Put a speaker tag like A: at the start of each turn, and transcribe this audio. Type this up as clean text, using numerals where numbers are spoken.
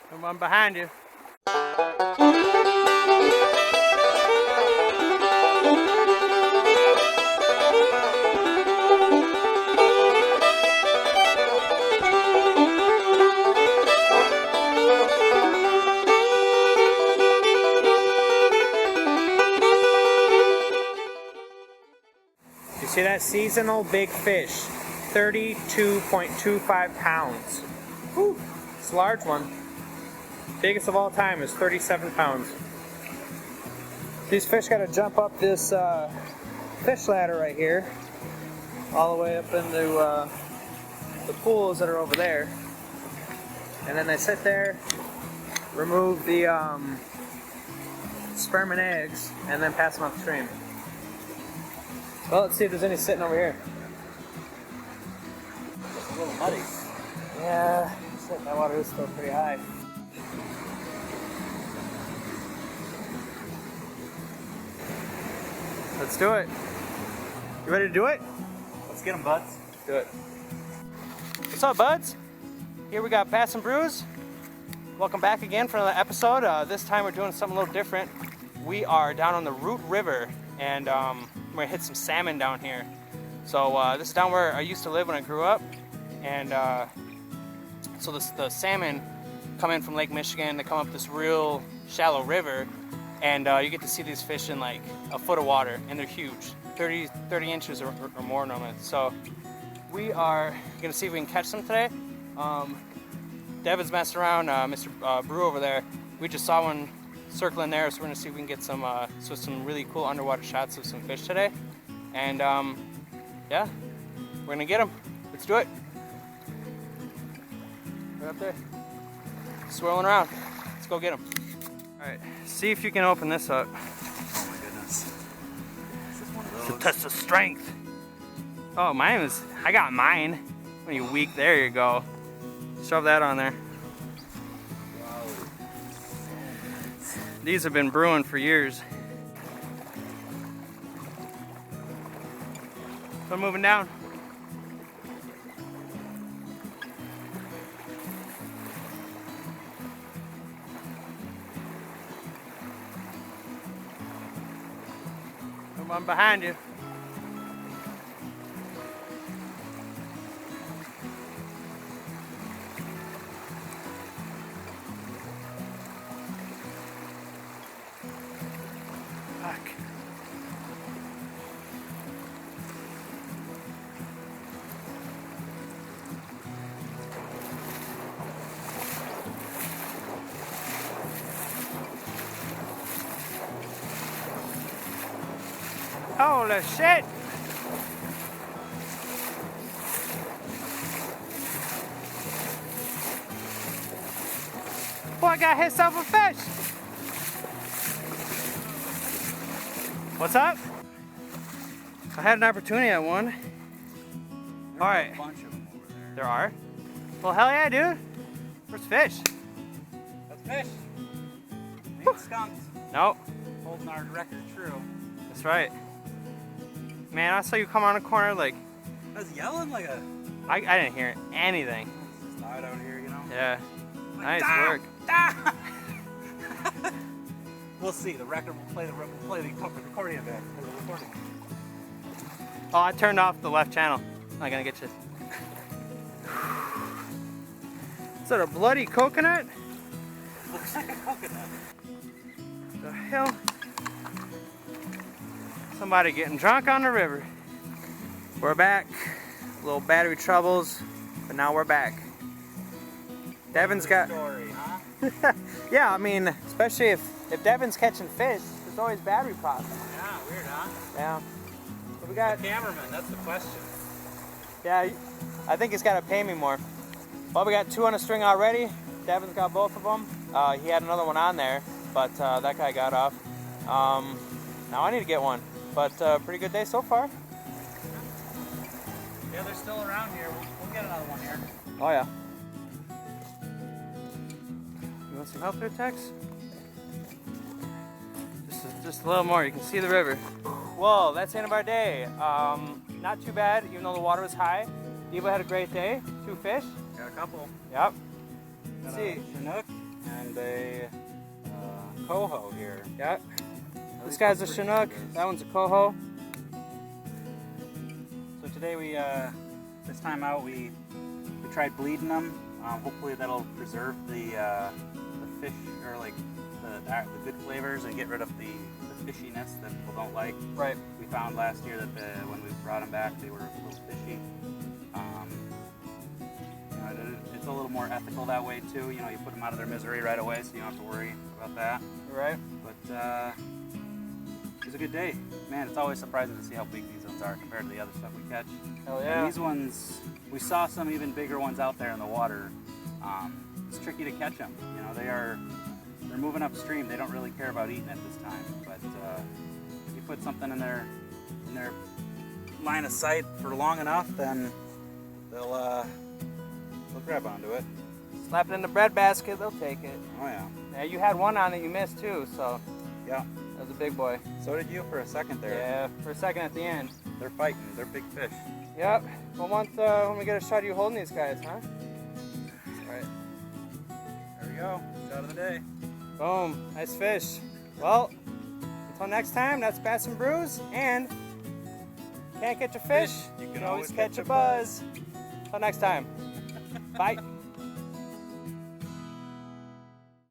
A: Come on behind you. You see that seasonal big fish, 32.25 pounds. Whew, it's a large one. Biggest of all time is 37 pounds. These fish got to jump up this fish ladder right here, all the way up into the pools that are over there. And then they sit there, remove the sperm and eggs, and then pass them upstream. Well, let's see if there's any sitting over here.
B: It's a little muddy.
A: Yeah, that water is still pretty high. Let's do it. You ready to do it?
B: Let's get them, buds.
A: Do it. What's up, buds? Here we got Bass Brews. Welcome back again for another episode. This time we're doing something a little different. We are down on the Root River, and we're gonna hit some salmon down here. So this is down where I used to live when I grew up, and so the salmon come in from Lake Michigan. They come up this real shallow river, and you get to see these fish in like a foot of water, and they're huge, 30 inches or more normally. So we are gonna see if we can catch some today. Devin's messing around, Mr. Brew over there. We just saw one circling there, so we're gonna see if we can get some really cool underwater shots of some fish today. And yeah, we're gonna get them. Let's do it. Right up there, swirling around. Let's go get them. All right, see if you can open this up.
B: Oh my goodness. Is this one of those?
A: It's a test of strength. Oh, I got mine. When you weak, there you go. Shove that on there.
B: Wow.
A: These have been brewing for years. So moving down. Come on behind you. Fuck. Holy shit! Boy got himself a fish! What's up? I had an opportunity at one. Alright.
B: A bunch of them over there.
A: There are? Well, hell yeah, dude. Where's fish?
B: That's fish. Ain't skunked.
A: Nope.
B: Holding our record true.
A: That's right. Man, I saw you come on a corner like...
B: I was yelling like a...
A: I didn't hear anything.
B: It's just loud out here, you know?
A: Yeah.
B: Like,
A: Nice work.
B: We'll see. The record will play the accordion back. The recording.
A: Oh, I turned off the left channel. I'm not gonna get you. Is that a bloody coconut?
B: Looks like a coconut.
A: The hell? Somebody getting drunk on the river. We're back. Little battery troubles, but now we're back. Devin's got...
B: Story, huh?
A: Yeah, I mean, especially if Devin's catching fish, there's always battery problems.
B: Yeah, weird, huh?
A: Yeah. So we got...
B: The cameraman, that's the question.
A: Yeah, I think he's got to pay me more. Well, we got 2 on a string already. Devin's got both of them. He had another one on there, but that guy got off. Now I need to get one, but pretty good day so far.
B: Yeah, they're still around here. We'll get another one here.
A: Oh yeah. You want some help there, Tex? Just a little more. You can see the river. Whoa, that's the end of our day. Not too bad, even though the water was high. Eva had a great day. 2 fish.
B: Got a couple.
A: Yep.
B: Got
A: Let's see.
B: a Chinook.
C: and a coho here.
A: Yeah. This guy's a Chinook. That one's a coho.
C: So today we, this time out, we tried bleeding them. Hopefully that'll preserve the fish, or like the good flavors, and get rid of the fishiness that people don't like.
A: Right.
C: We found last year that when we brought them back, they were a little fishy. It's a little more ethical that way too. You know, you put them out of their misery right away, so you don't have to worry about that.
A: Right.
C: But it was a good day. Man, it's always surprising to see how big these ones are compared to the other stuff we catch.
A: Hell yeah.
C: And these ones, we saw some even bigger ones out there in the water. It's tricky to catch them. You know, they're moving upstream. They don't really care about eating at this time. But if you put something in their line of sight for long enough, then they'll grab onto it.
A: Slap it in the bread basket, they'll take it.
C: Oh yeah.
A: Yeah, you had one on that you missed too, so
C: Yeah.
A: that was a big boy.
C: So did you for a second there.
A: Yeah, for a second at the end.
C: They're fighting. They're big fish.
A: Yep. Well, once when we get a shot of you holding these guys, huh?
C: All right. There we go. Shot of the day.
A: Boom. Nice fish. Well, until next time, that's Bass Brews, and can't catch a fish,
C: You
A: can always catch a buzz. Until next time. Bye.